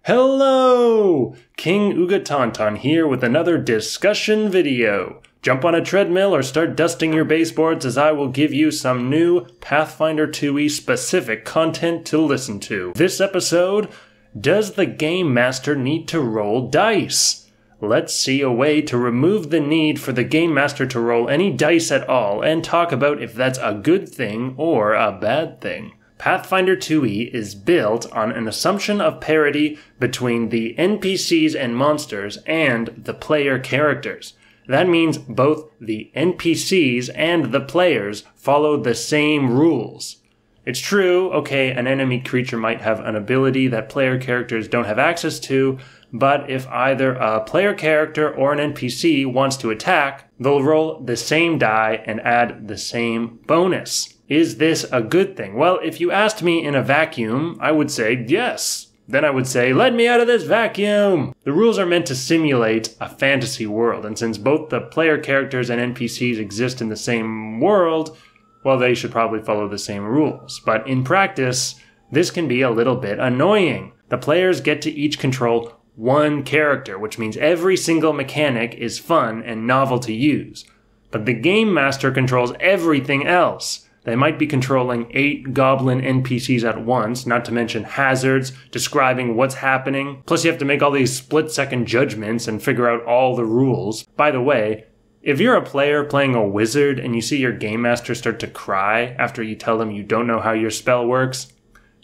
Hello! King Ugatonton here with another discussion video. Jump on a treadmill or start dusting your baseboards as I will give you some new Pathfinder 2e specific content to listen to. This episode, does the Game Master need to roll dice? Let's see a way to remove the need for the Game Master to roll any dice at all and talk about if that's a good thing or a bad thing. Pathfinder 2e is built on an assumption of parity between the NPCs and monsters and the player characters. That means both the NPCs and the players follow the same rules. It's true, okay, an enemy creature might have an ability that player characters don't have access to, but if either a player character or an NPC wants to attack, they'll roll the same die and add the same bonus. Is this a good thing? Well, if you asked me in a vacuum, I would say yes. Then I would say, let me out of this vacuum! The rules are meant to simulate a fantasy world, and since both the player characters and NPCs exist in the same world, well, they should probably follow the same rules. But in practice, this can be a little bit annoying. The players get to each control one character, which means every single mechanic is fun and novel to use. But the Game Master controls everything else. They might be controlling 8 goblin NPCs at once, not to mention hazards, describing what's happening. Plus you have to make all these split-second judgments and figure out all the rules. By the way, if you're a player playing a wizard and you see your Game Master start to cry after you tell them you don't know how your spell works,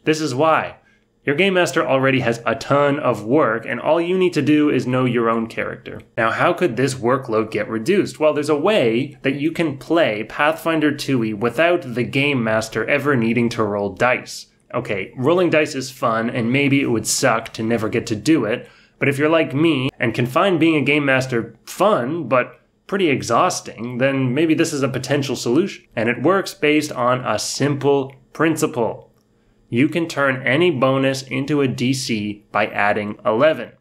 this is why. Your Game Master already has a ton of work, and all you need to do is know your own character. Now, how could this workload get reduced? Well, there's a way that you can play Pathfinder 2e without the Game Master ever needing to roll dice. Okay, rolling dice is fun, and maybe it would suck to never get to do it, but if you're like me and can find being a Game Master fun, but pretty exhausting, then maybe this is a potential solution. And it works based on a simple principle. You can turn any bonus into a DC by adding 11.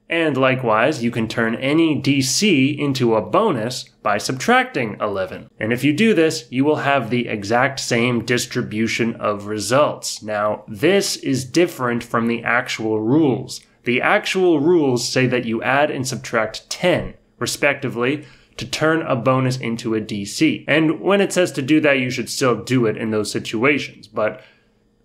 And likewise, you can turn any DC into a bonus by subtracting 11. And if you do this, you will have the exact same distribution of results. Now, this is different from the actual rules. The actual rules say that you add and subtract 10, respectively, to turn a bonus into a DC. And when it says to do that, you should still do it in those situations. But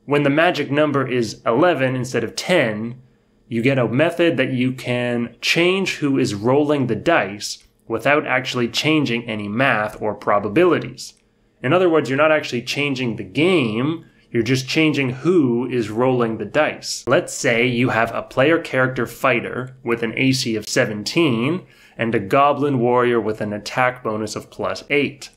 when the magic number is 11 instead of 10, you get a method that you can change who is rolling the dice without actually changing any math or probabilities. In other words, you're not actually changing the game, you're just changing who is rolling the dice. Let's say you have a player character fighter with an AC of 17 and a goblin warrior with an attack bonus of +8.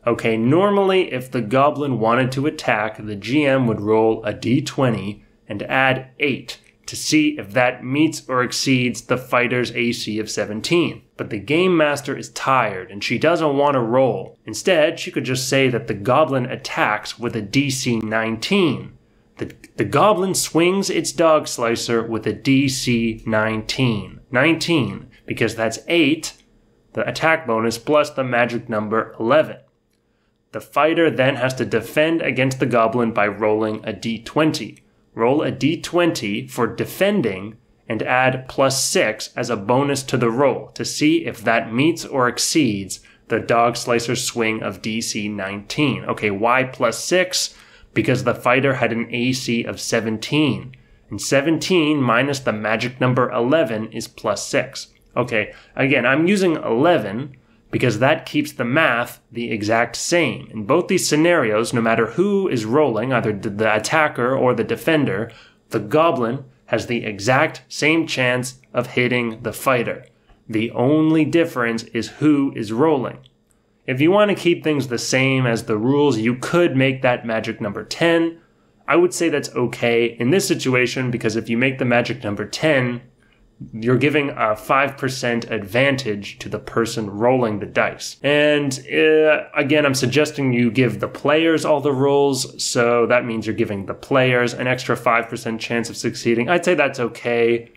Okay, normally if the goblin wanted to attack, the GM would roll a d20 and add 8 to see if that meets or exceeds the fighter's AC of 17. But the Game Master is tired and she doesn't want to roll. Instead, she could just say that the goblin attacks with a DC 19. The goblin swings its dog slicer with a DC 19. 19, because that's 8, the attack bonus, plus the magic number 11. The fighter then has to defend against the goblin by rolling a d20. Roll a d20 for defending and add +6 as a bonus to the roll to see if that meets or exceeds the dog slicer swing of DC 19. Okay, why +6? Because the fighter had an AC of 17. And 17 minus the magic number 11 is +6. Okay, again, I'm using 11 because that keeps the math the exact same. In both these scenarios, no matter who is rolling, either the attacker or the defender, the goblin has the exact same chance of hitting the fighter. The only difference is who is rolling. If you want to keep things the same as the rules, you could make that magic number 10. I would say that's okay in this situation because if you make the magic number 10, you're giving a 5% advantage to the person rolling the dice. And again, I'm suggesting you give the players all the rolls, so that means you're giving the players an extra 5% chance of succeeding. I'd say that's okay.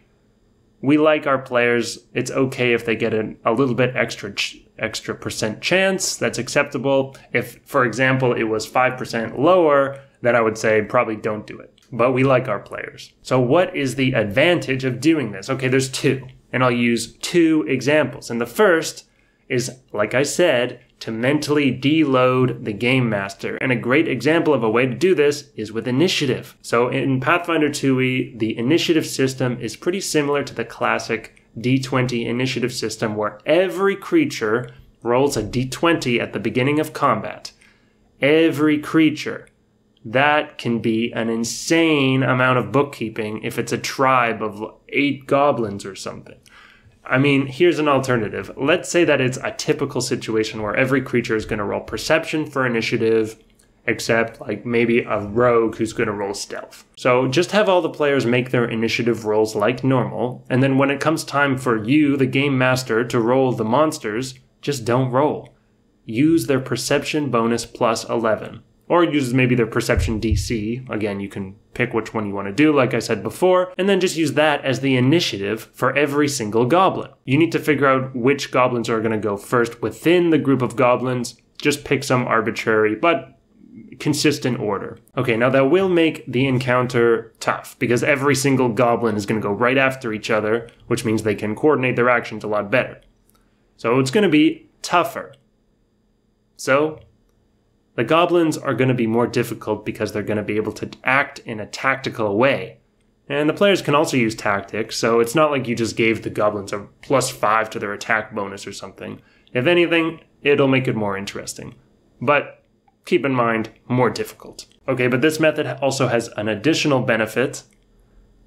We like our players. It's okay if they get a little bit extra percent chance. That's acceptable. If, for example, it was 5% lower, then I would say probably don't do it. but we like our players. So what is the advantage of doing this? Okay, there's two, and I'll use two examples. And the first is, like I said, to mentally deload the game master. And a great example of a way to do this is with initiative. So in Pathfinder 2e, the initiative system is pretty similar to the classic D20 initiative system, where every creature rolls a D20 at the beginning of combat. Every creature. That can be an insane amount of bookkeeping if it's a tribe of 8 goblins or something. I mean, here's an alternative. Let's say that it's a typical situation where every creature is going to roll perception for initiative, except like maybe a rogue who's going to roll stealth. So just have all the players make their initiative rolls like normal, and then when it comes time for you, the game master, to roll the monsters, just don't roll. Use their perception bonus plus 11. Or use maybe their perception DC. Again, you can pick which one you want to do, like I said before, and then just use that as the initiative for every single goblin. You need to figure out which goblins are going to go first within the group of goblins. Just pick some arbitrary but consistent order. Okay, now that will make the encounter tough, because every single goblin is going to go right after each other, which means they can coordinate their actions a lot better. So it's going to be tougher. So the goblins are going to be more difficult because they're going to be able to act in a tactical way. And the players can also use tactics, so it's not like you just gave the goblins a +5 to their attack bonus or something. If anything, it'll make it more interesting. But keep in mind, more difficult. Okay, but this method also has an additional benefit.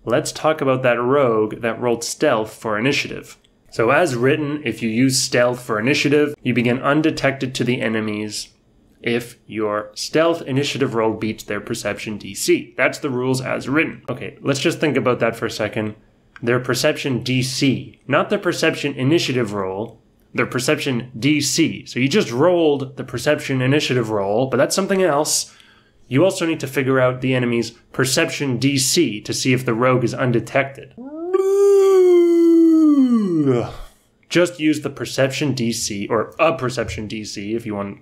Let's talk about that rogue that rolled stealth for initiative. So as written, if you use stealth for initiative, you begin undetected to the enemies if your stealth initiative roll beats their perception DC. That's the rules as written. Okay, let's just think about that for a second. Their perception DC, not their perception initiative roll, their perception DC. So you just rolled the perception initiative roll, but that's something else. You also need to figure out the enemy's perception DC to see if the rogue is undetected. Just use the perception DC, or a perception DC if you want.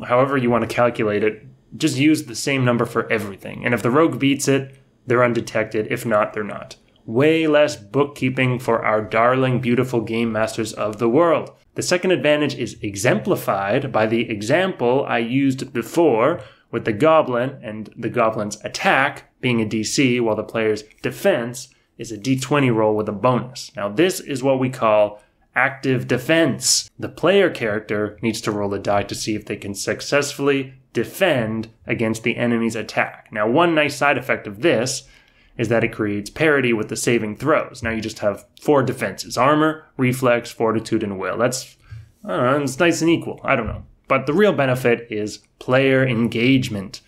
However you want to calculate it, just use the same number for everything. And if the rogue beats it, they're undetected. If not, they're not. Way less bookkeeping for our darling, beautiful game masters of the world. The second advantage is exemplified by the example I used before with the goblin and the goblin's attack being a DC while the player's defense is a D20 roll with a bonus. Now this is what we call active defense. The player character needs to roll a die to see if they can successfully defend against the enemy's attack. Now, one nice side effect of this is that it creates parity with the saving throws. Now you just have 4 defenses: armor, reflex, fortitude, and will. That's, I don't know, it's nice and equal. I don't know. But the real benefit is player engagement.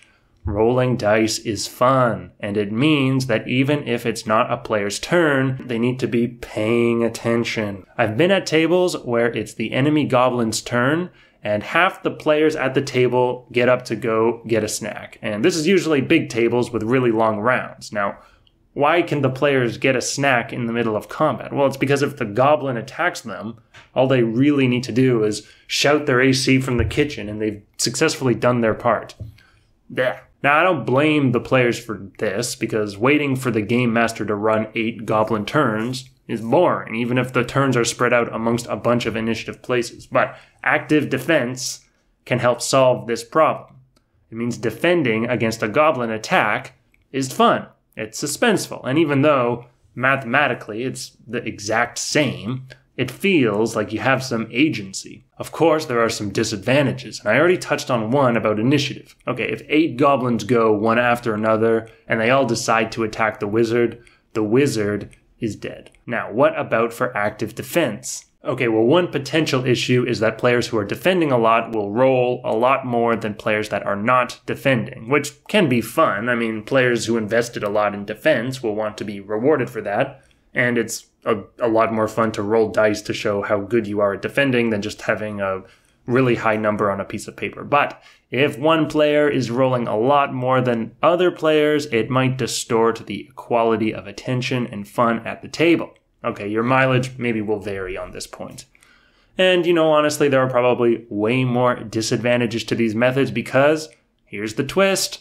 Rolling dice is fun, and it means that even if it's not a player's turn, they need to be paying attention. I've been at tables where it's the enemy goblin's turn, and half the players at the table get up to go get a snack. And this is usually big tables with really long rounds. Now, why can the players get a snack in the middle of combat? Well, it's because if the goblin attacks them, all they really need to do is shout their AC from the kitchen, and they've successfully done their part. Blech. Now, I don't blame the players for this, because waiting for the game master to run 8 goblin turns is boring, even if the turns are spread out amongst a bunch of initiative places. But active defense can help solve this problem. It means defending against a goblin attack is fun. It's suspenseful, and even though mathematically it's the exact same, it feels like you have some agency. Of course, there are some disadvantages, and I already touched on one about initiative. Okay, if 8 goblins go one after another, and they all decide to attack the wizard is dead. Now, what about for active defense? Okay, well, one potential issue is that players who are defending a lot will roll a lot more than players that are not defending, which can be fun. I mean, players who invested a lot in defense will want to be rewarded for that, and it's a lot more fun to roll dice to show how good you are at defending than just having a really high number on a piece of paper. But if one player is rolling a lot more than other players, it might distort the quality of attention and fun at the table. Okay, your mileage maybe will vary on this point. And, honestly, there are probably way more disadvantages to these methods because, here's the twist,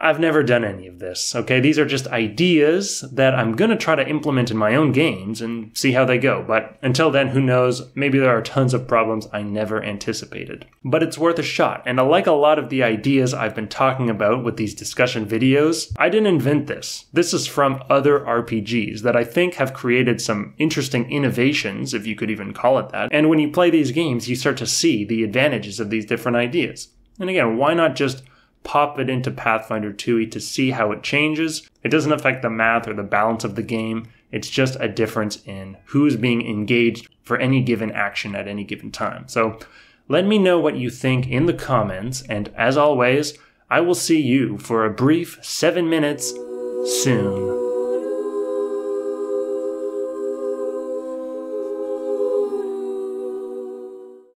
I've never done any of this, okay? These are just ideas that I'm going to try to implement in my own games and see how they go. But until then, who knows? Maybe there are tons of problems I never anticipated. But it's worth a shot. And like a lot of the ideas I've been talking about with these discussion videos, I didn't invent this. This is from other RPGs that I think have created some interesting innovations, if you could even call it that. And when you play these games, you start to see the advantages of these different ideas. And again, why not just pop it into Pathfinder 2e to see how it changes? It doesn't affect the math or the balance of the game. It's just a difference in who's being engaged for any given action at any given time. So let me know what you think in the comments. And as always, I will see you for a brief 7 minutes soon.